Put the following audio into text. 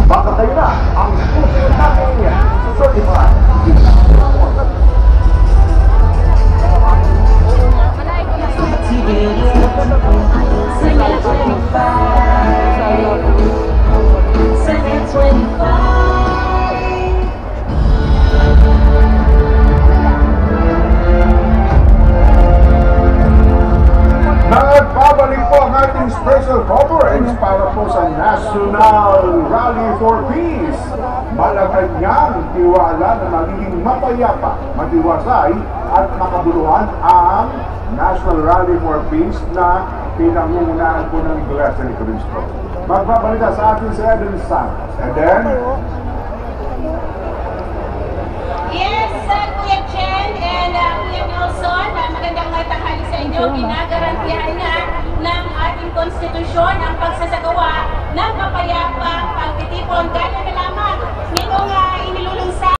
Baka kayo na ang susunod natin certified. Nagbabalik po ang ating special coverage para po sa National Rally for Peace. Malacanang tiwala na magiging mapayapa, matiwasay at makabuluhan ang National Rally for Peace na pinangungunahan po ng Iglesia ni Cristo. Magbabalita sa atin si Eden Santos. Eden? Yes, Kuya Chen and Kuya Nelson, magandang tanghali sa inyo. Ginagarantihan na ng ating konstitusyon ang pagsasagawa ng mapayapang